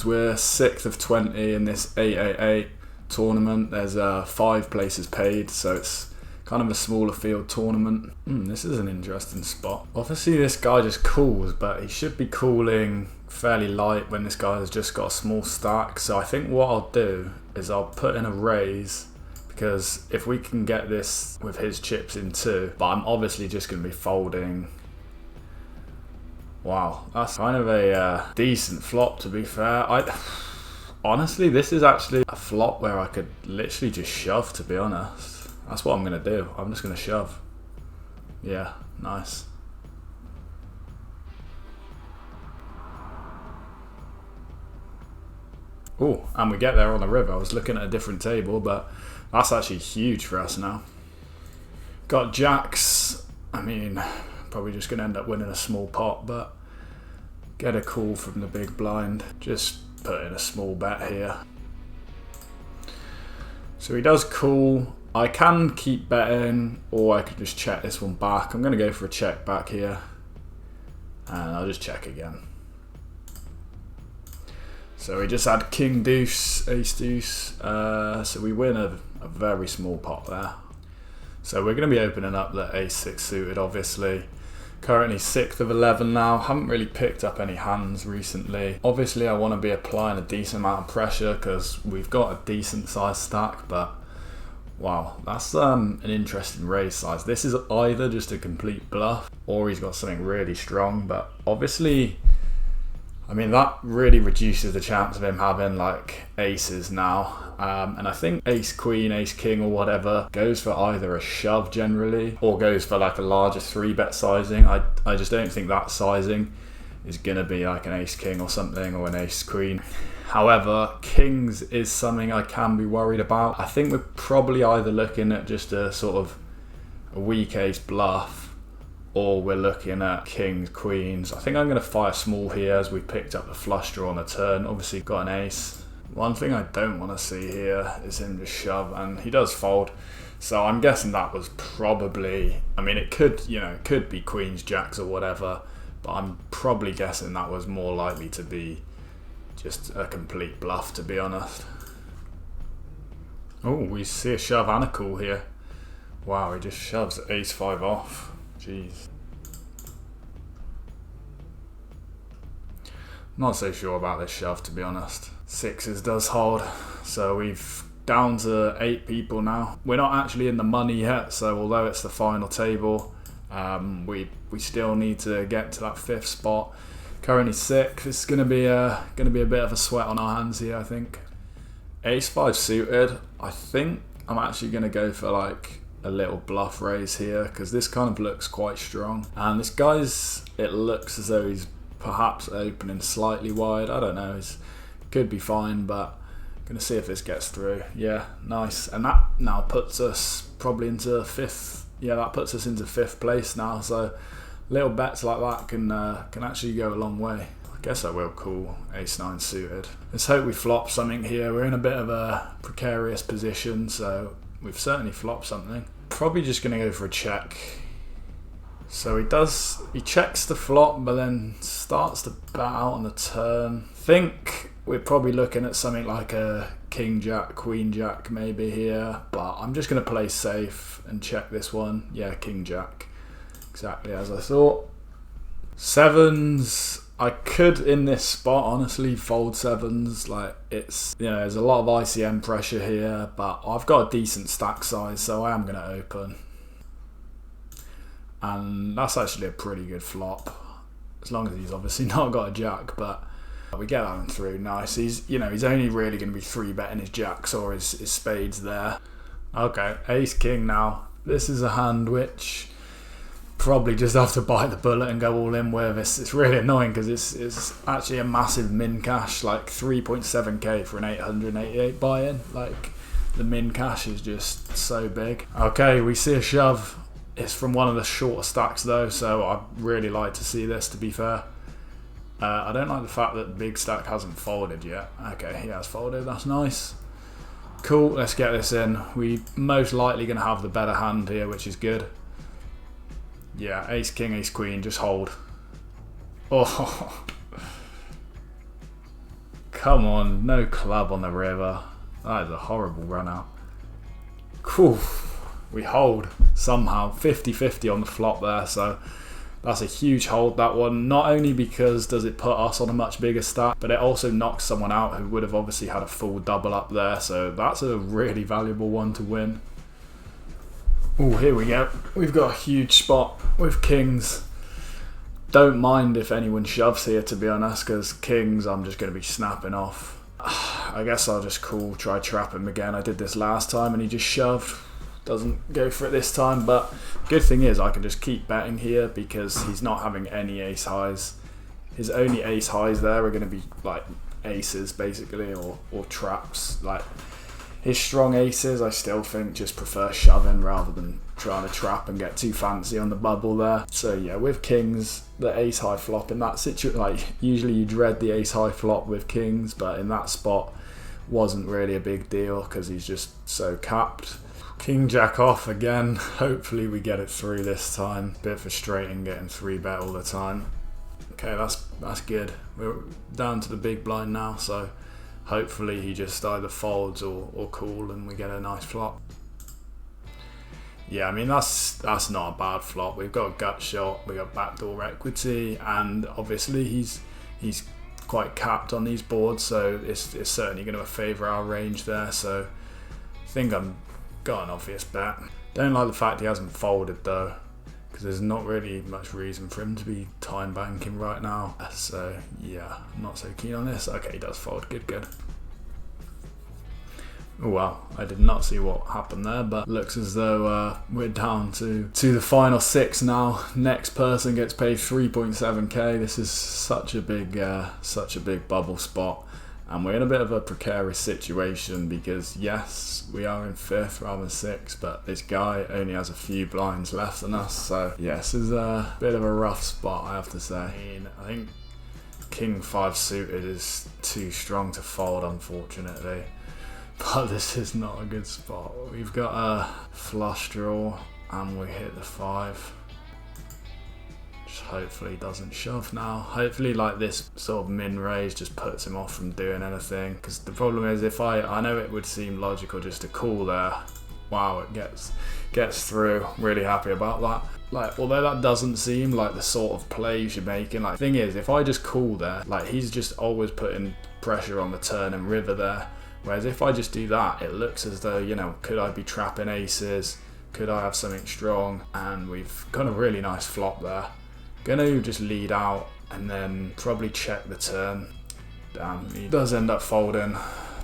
We're 6th of 20 in this 888 tournament. There's 5 places paid, so it's kind of a smaller field tournament. This is an interesting spot. Obviously this guy just calls, but he should be calling fairly light when this guy has just got a small stack. So I think what I'll do is I'll put in a raise, because if we can get this with his chips in too, but I'm obviously just going to be folding. Wow, that's kind of a decent flop, to be fair. Honestly, this is actually a flop where I could literally just shove, to be honest. That's what I'm going to do. I'm just going to shove. Yeah, nice. Oh, and we get there on the river. I was looking at a different table, but that's actually huge for us now. Got jacks. I mean, probably just going to end up winning a small pot, but get a call from the big blind. Just put in a small bet here. So he does call. I can keep betting, or I could just check this one back. I'm going to go for a check back here, and I'll just check again. So we just had king deuce, ace deuce, so we win a very small pot there. So we're going to be opening up the ace 6 suited, obviously. Currently 6th of 11 now. Haven't really picked up any hands recently. Obviously I want to be applying a decent amount of pressure because we've got a decent sized stack, but wow, that's an interesting raise size. This is either just a complete bluff or he's got something really strong, but obviously, I mean, that really reduces the chance of him having like aces now. And I think ace queen, ace king or whatever goes for either a shove generally or goes for like a larger 3-bet sizing. I just don't think that sizing is going to be like an ace king or something, or an ace queen. However, kings is something I can be worried about. I think we're probably either looking at just a sort of a weak ace bluff, or we're looking at kings, queens. I think I'm going to fire small here as we picked up the flush draw on the turn. Obviously got an ace. One thing I don't want to see here is him just shove, and he does fold. So I'm guessing that was probably, I mean, it could, you know, it could be queens, jacks or whatever, but I'm probably guessing that was more likely to be just a complete bluff, to be honest. Oh, we see a shove and a call here. Wow, he just shoves ace 5 off. Jeez. Not so sure about this shove, to be honest. 6s does hold, so we've down to 8 people now. We're not actually in the money yet, so although it's the final table, we still need to get to that 5th spot. Currently 6th. It's gonna be a bit of a sweat on our hands here, I think. Ace 5 suited. I think I'm actually gonna go for like a little bluff raise here, because this kind of looks quite strong. And this guy's, it looks as though he's perhaps opening slightly wide. I don't know. He could be fine, but I'm gonna see if this gets through. Yeah, nice. And that now puts us probably into 5th. Yeah, that puts us into 5th place now. So little bets like that can actually go a long way. I guess I will call ace 9 suited. Let's hope we flop something here. We're in a bit of a precarious position, so we've certainly flopped something. Probably just going to go for a check. So he checks the flop, but then starts to bet out on the turn. Think we're probably looking at something like a king jack, queen jack maybe here, but I'm just going to play safe and check this one. Yeah, king jack. Exactly as I thought. 7s, I could in this spot honestly fold 7s. Like, it's, you know, there's a lot of ICM pressure here, but I've got a decent stack size, so I am going to open. And that's actually a pretty good flop, as long as he's obviously not got a jack, but we get that one through. Nice. He's, you know, he's only really going to be 3-betting his jacks or his spades there. Okay, ace king now. This is a hand which probably just have to bite the bullet and go all in with. It's really annoying because it's actually a massive min cash, like 3.7k for an 888 buy-in. Like, the min cash is just so big. Okay, we see a shove. It's from one of the shorter stacks though, so I'd really like to see this, to be fair. I don't like the fact that the big stack hasn't folded yet. Okay, he has folded, that's nice. Cool, let's get this in. We most likely going to have the better hand here, which is good. Yeah, ace king, ace queen, just hold. Oh, Come on, no club on the river. That is a horrible run out. Cool. We hold somehow. 50-50 on the flop there, so that's a huge hold, that one. Not only because does it put us on a much bigger stack, but it also knocks someone out who would have obviously had a full double up there, so that's a really valuable one to win. Oh, here we go. We've got a huge spot with kings. Don't mind if anyone shoves here, to be honest, because kings I'm just going to be snapping off. I guess I'll just try trap him again. I did this last time and he just shoved. Doesn't go for it this time, but good thing is I can just keep betting here because he's not having any ace highs. His only ace highs there are going to be like aces basically, or traps. Like his strong aces, I still think just prefer shoving rather than trying to trap and get too fancy on the bubble there. So yeah, with kings, the ace high flop in that situation, like usually you dread the ace high flop with kings, but in that spot wasn't really a big deal because he's just so capped. King jack off again. Hopefully we get it through this time. Bit frustrating getting 3-bet all the time. Okay, that's good. We're down to the big blind now, so hopefully he just either folds or call and we get a nice flop. Yeah, I mean that's not a bad flop. We've got a gut shot, we got backdoor equity, and obviously he's quite capped on these boards, so it's certainly going to favour our range there. So I think I'm got an obvious bet. Don't like the fact he hasn't folded though, because there's not really much reason for him to be time banking right now. So yeah, I'm not so keen on this. Okay, he does fold. Good. Oh wow, I did not see what happened there, but looks as though we're down to the final 6 now. Next person gets paid 3.7k. This is such a big bubble spot. And we're in a bit of a precarious situation because yes, we are in 5th rather than 6th, but this guy only has a few blinds left than us. So yes, this is a bit of a rough spot, I have to say. I think King 5 suited is too strong to fold, unfortunately. But this is not a good spot. We've got a flush draw and we hit the 5. Hopefully doesn't shove now. Hopefully like this sort of min raise just puts him off from doing anything, because the problem is if I know it would seem logical just to call there. Wow, it gets through. Really happy about that. Like, although that doesn't seem like the sort of play you should make, and like thing is if I just call there, like he's just always putting pressure on the turn and river there, whereas if I just do that, it looks as though, you know, could I be trapping aces, could I have something strong, and we've got a really nice flop there. Gonna just lead out and then probably check the turn. Damn, he does end up folding.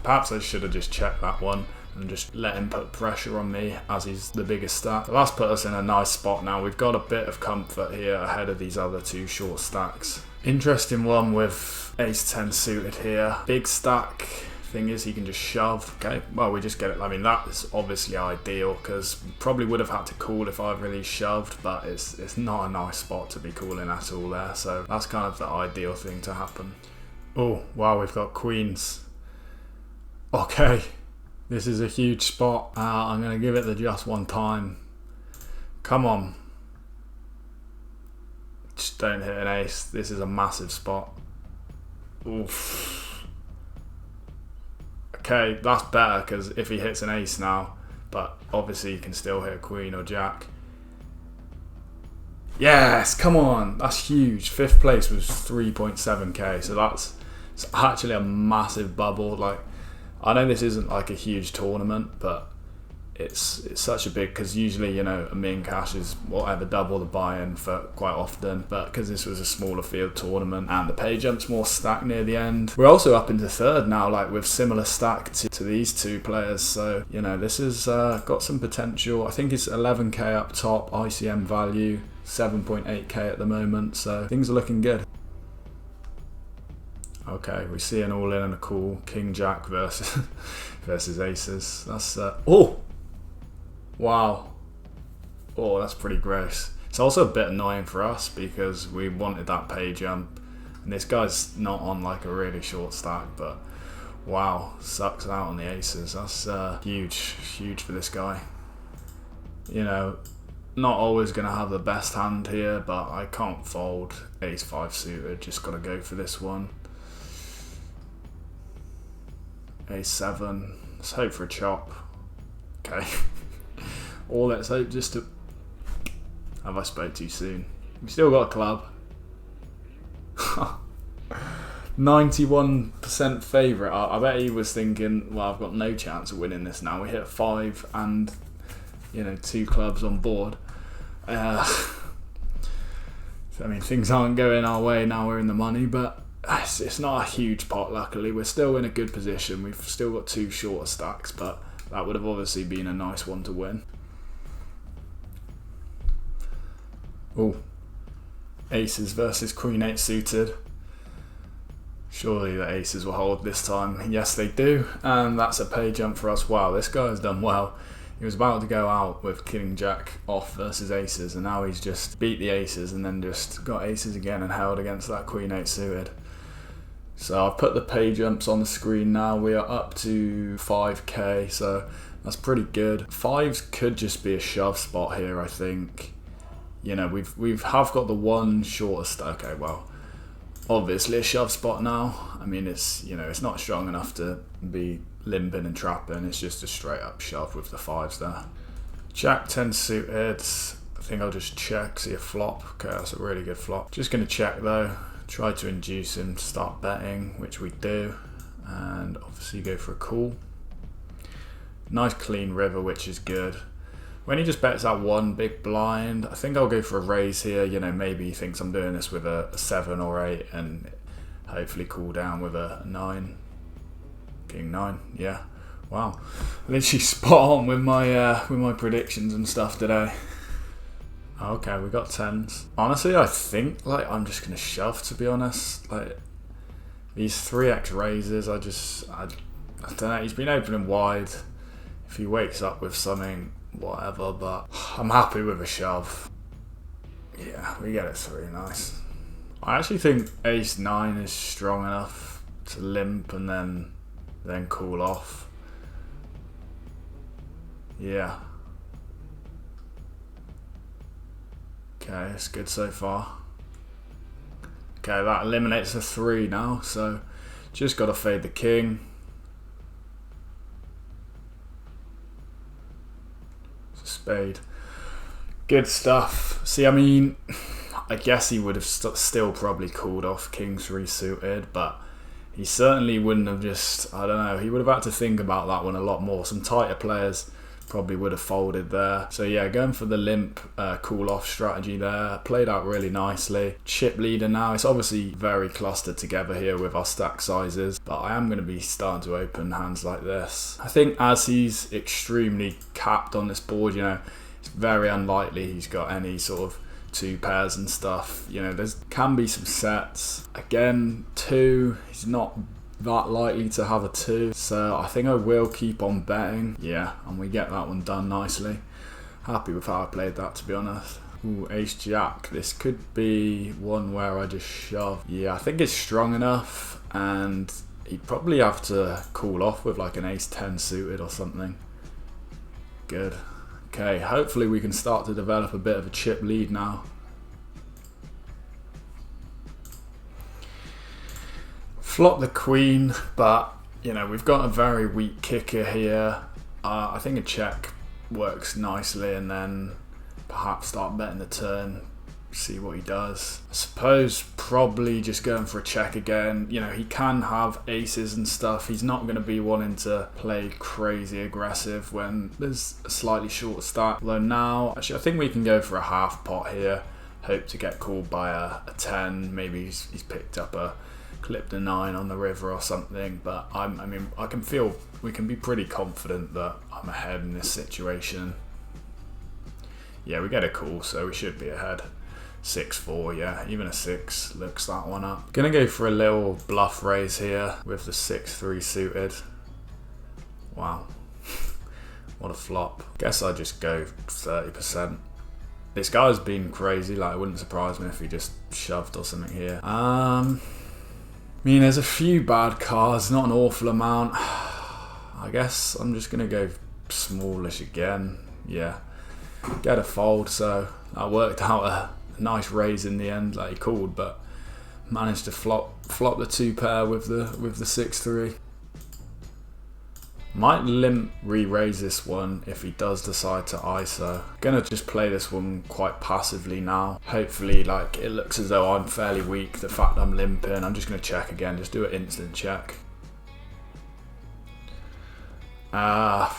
Perhaps I should have just checked that one and just let him put pressure on me as he's the biggest stack. So that's put us in a nice spot now. We've got a bit of comfort here ahead of these other 2 short stacks. Interesting one with ace 10 suited here. Big stack. Thing is he can just shove. Okay, well we just get it. I mean that's obviously ideal because probably would have had to call if I really shoved, but it's not a nice spot to be calling at all there, so that's kind of the ideal thing to happen. Oh wow, we've got queens. Okay, this is a huge spot. I'm gonna give it the just one time. Come on, just don't hit an ace. This is a massive spot. Oof. Okay, that's better because if he hits an ace now, but obviously he can still hit a queen or jack. Yes, come on, that's huge. 5th place was 3.7k, so it's actually a massive bubble. Like, I know this isn't like a huge tournament, but it's such a big, because usually, you know, a min cash is whatever, double the buy-in for quite often, but because this was a smaller field tournament and the pay jump's more stacked near the end, we're also up into 3rd now, like with similar stack to these 2 players. So you know, this has got some potential. I think it's 11k up top ICM value, 7.8k at the moment, so things are looking good. Okay, we see an all-in and a call. King Jack versus aces. That's oh wow. Oh, that's pretty gross. It's also a bit annoying for us because we wanted that pay jump, and this guy's not on like a really short stack, but wow, sucks out on the aces. That's huge for this guy. You know, not always going to have the best hand here, but I can't fold ace 5 suited. Just got to go for this one. A7. Let's hope for a chop. Okay. Or let's hope just to... Have I spoke too soon? We still got a club. 91% favourite. I bet he was thinking, well, I've got no chance of winning this now. We hit 5 and, 2 clubs on board. I mean, things aren't going our way now. We're in the money, but it's not a huge pot. Luckily, we're still in a good position. We've still got 2 shorter stacks, but that would have obviously been a nice one to win. Oh, aces versus queen 8 suited. Surely the aces will hold this time. Yes, they do, and that's a pay jump for us. Wow, this guy has done well. He was about to go out with king jack off versus aces, and now he's just beat the aces and then just got aces again and held against that queen 8 suited. So I've put the pay jumps on the screen now. We are up to 5k, so that's pretty good. Fives could just be a shove spot here, I think. We've got the one shorter stack. Okay, well, obviously a shove spot now. I mean, it's not strong enough to be limping and trapping. It's just a straight up shove with the 5s there. Jack 10 suited. I think I'll just check, see a flop. Okay, that's a really good flop. Just gonna check though. Try to induce him to start betting, which we do, and obviously go for a call. Nice clean river, which is good. When he just bets that one big blind, I think I'll go for a raise here. Maybe he thinks I'm doing this with a 7 or 8 and hopefully cool down with a 9. King 9, yeah. Wow, literally spot on with my predictions and stuff today. Okay, we got 10s. Honestly, I think I'm just gonna shove, to be honest. These 3x raises, I don't know. He's been opening wide. If he wakes up with something, whatever, but I'm happy with a shove. Yeah, we get it through, nice. I actually think ace 9 is strong enough to limp and then cool off. Yeah. Okay, it's good so far. Okay, that eliminates the 3 now, so just got to fade the king. Spade. Good stuff. See, I mean, I guess he would have still probably called off king 3 suited, but he certainly wouldn't have just, I don't know, he would have had to think about that one a lot more. Some tighter players probably would have folded there. So yeah, going for the limp cool off strategy there. Played out really nicely. Chip leader now. It's obviously very clustered together here with our stack sizes, but I am going to be starting to open hands like this. I think as he's extremely capped on this board, it's very unlikely he's got any sort of 2 pairs and stuff. There can be some sets. Again, 2, he's not that likely to have a 2, so I think I will keep on betting. Yeah, and we get that one done nicely. Happy with how I played that, to be honest. Ooh, ace jack. This could be one where I just shove. Yeah, I think it's strong enough, and he'd probably have to cool off with like an ace 10 suited or something. Good. Okay, hopefully we can start to develop a bit of a chip lead now. Flop the queen, but we've got a very weak kicker here. I think a check works nicely, and then perhaps start betting the turn, see what he does. I suppose probably just going for a check again. He can have aces and stuff. He's not going to be wanting to play crazy aggressive when there's a slightly shorter stack. Although now, actually, I think we can go for a half pot here. Hope to get called by a 10. Maybe he's picked up clipped a 9 on the river or something, but I can feel we can be pretty confident that I'm ahead in this situation. Yeah, we get a call, so we should be ahead. 6-4, yeah, even a 6 looks that one up. Gonna go for a little bluff raise here with the 6-3 suited. Wow, what a flop. Guess I just go 30%. This guy's been crazy. It wouldn't surprise me if he just shoved or something here. I mean, there's a few bad cards, not an awful amount. I guess I'm just going to go smallish again. Yeah, get a fold, so that worked out a nice raise in the end, like he called, but managed to flop the 2 pair with the 6-3. Might limp re-raise this one if he does decide to ISO. Gonna just play this one quite passively now. Hopefully, like, it looks as though I'm fairly weak. The fact I'm limping, I'm just gonna check again. Just do an instant check. I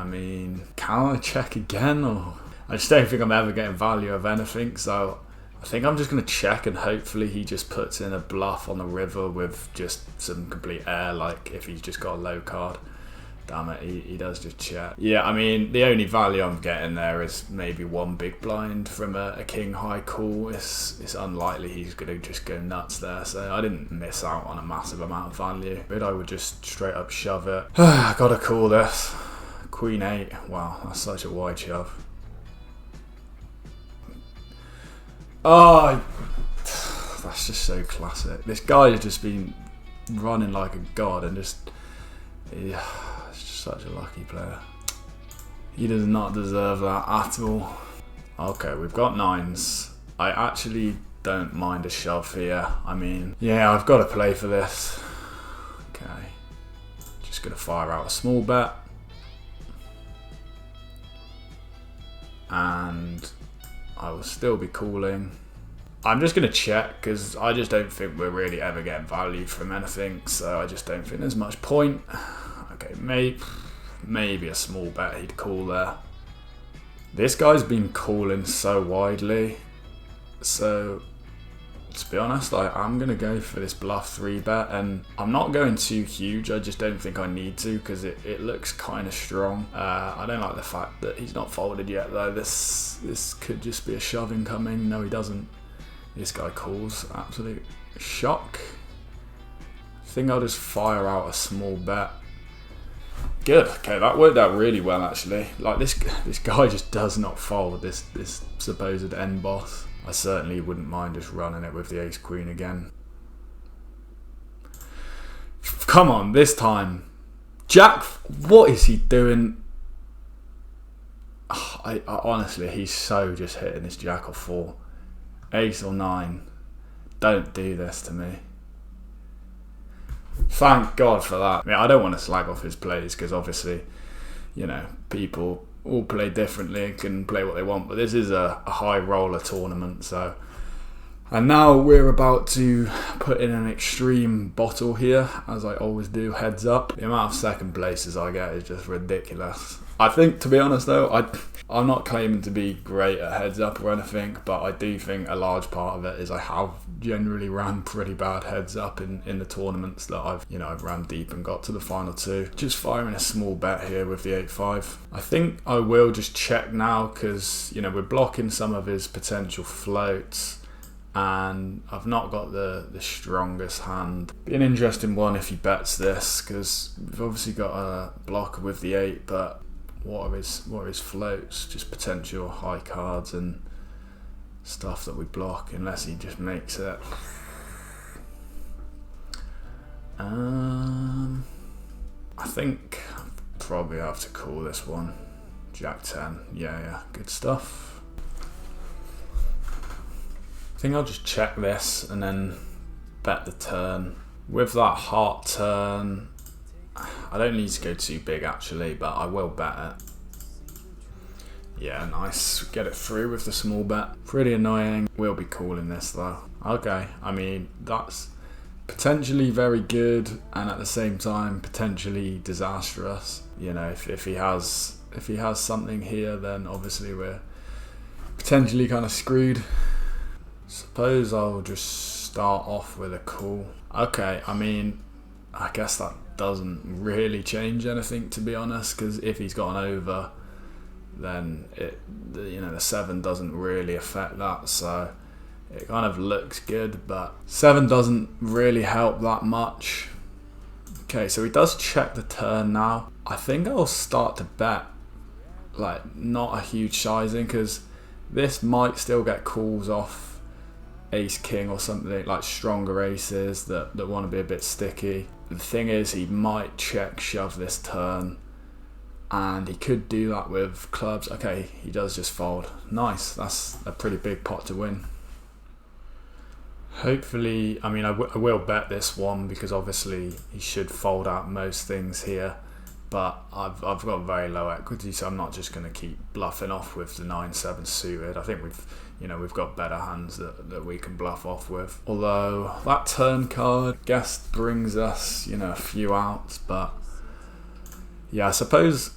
mean, can I check again? Or I just don't think I'm ever getting value of anything. So I think I'm just gonna check, and hopefully he just puts in a bluff on the river with just some complete air. Like if he's just got a low card. Damn it, he does just check. Yeah, I mean, the only value I'm getting there is maybe one big blind from a king high call. It's unlikely he's going to just go nuts there, so I didn't miss out on a massive amount of value. But I would just straight up shove it. I gotta call this. Queen 8. Wow, that's such a wide shove. Oh, that's just so classic. This guy has just been running like a god and just... Yeah. Such a lucky player. He does not deserve that at all. Okay, we've got 9s. I actually don't mind a shove here. I mean, yeah, I've got to play for this. Okay. Just going to fire out a small bet. And I will still be calling. I'm just going to check because I just don't think we're really ever getting value from anything. So I just don't think there's much point. Okay, maybe a small bet he'd call there. This guy's been calling so widely, so to be honest, I'm going to go for this bluff 3 bet, and I'm not going too huge. I just don't think I need to because it looks kind of strong. I don't like the fact that he's not folded yet though. This could just be a shove incoming. No, he doesn't. This guy calls. Absolute shock. I think I'll just fire out a small bet. Good. Okay, that worked out really well actually. Like this guy just does not fold. This supposed end boss. I certainly wouldn't mind just running it with the ace queen again. Come on, this time, Jack. What is he doing? I honestly, he's so just hitting this jack or 4, ace or 9. Don't do this to me. Thank God for that. I mean, I don't want to slag off his plays because obviously, you know, people all play differently and can play what they want, but this is a high roller tournament, so. And now we're about to put in an extreme bottle here, as I always do, heads up. The amount of second places I get is just ridiculous. I think, to be honest though, I'm not claiming to be great at heads up or anything, but I do think a large part of it is I have generally ran pretty bad heads up in the tournaments that I've ran deep and got to the final 2. Just firing a small bet here with the 8-5. I think I will just check now because, you know, we're blocking some of his potential floats. And I've not got the strongest hand. Be an interesting one if he bets this, because we've obviously got a blocker with the 8, but what are his floats? Just potential high cards and stuff that we block, unless he just makes it. I think I probably have to call this one. Jack 10. Yeah, good stuff. I think I'll just check this and then bet the turn. With that heart turn, I don't need to go too big actually, but I will bet it. Yeah, nice. Get it through with the small bet. Pretty annoying. We'll be calling this though. Okay, I mean, that's potentially very good and at the same time potentially disastrous. You know, if he has something here, then obviously we're potentially kind of screwed. Suppose I'll just start off with a call. Okay, I mean, I guess that doesn't really change anything to be honest, because if he's got an over, then the 7 doesn't really affect that, so it kind of looks good, but 7 doesn't really help that much. Okay, so he does check the turn now. I think I'll start to bet, like, not a huge sizing, because this might still get calls off ace king or something, like stronger aces that want to be a bit sticky. The thing is, he might check shove this turn, and he could do that with clubs. Okay, he does just fold. Nice, that's a pretty big pot to win. Hopefully, I mean, I will bet this one because obviously he should fold out most things here, but I've got very low equity, so I'm not just going to keep bluffing off with the 9-7 suited. I think we've got better hands that we can bluff off with. Although that turn card, guess, brings us, a few outs, but yeah, I suppose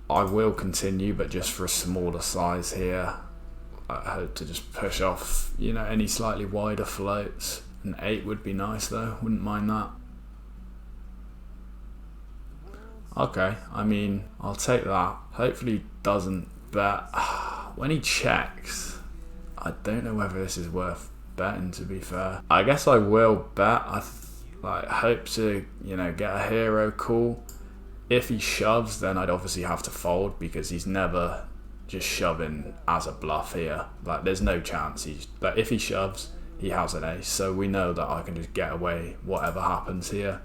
I will continue, but just for a smaller size here. I hope to just push off, any slightly wider floats. An 8 would be nice though, wouldn't mind that. Okay, I mean, I'll take that. Hopefully he doesn't bet. When he checks, I don't know whether this is worth betting, to be fair. I guess I will bet. I hope to, get a hero call. If he shoves, then I'd obviously have to fold, because he's never just shoving as a bluff here. Like, there's no chance if he shoves, he has an ace, so we know that I can just get away whatever happens here.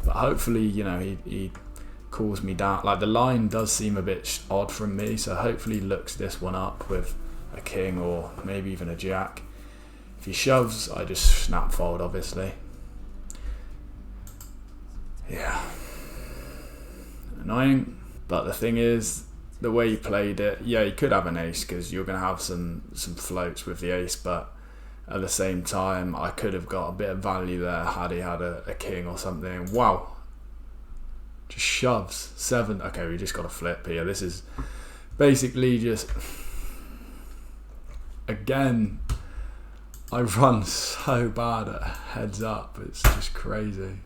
But hopefully, he calls me down. Like, the line does seem a bit odd from me, so hopefully he looks this one up with a king or maybe even a jack. If he shoves, I just snap fold, obviously. Yeah. Annoying. But the thing is, the way he played it, yeah, he could have an ace because you're going to have some floats with the ace, but at the same time, I could have got a bit of value there had he had a king or something. Wow. Just shoves. 7. Okay, we just got a flip here. This is basically just... Again, I run so bad at heads up. It's just crazy.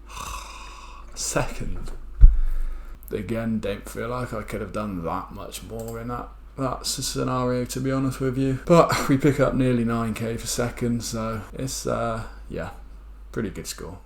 Second. Again, don't feel like I could have done that much more in that scenario, to be honest with you. But we pick up nearly 9k for second, so it's, yeah, pretty good score.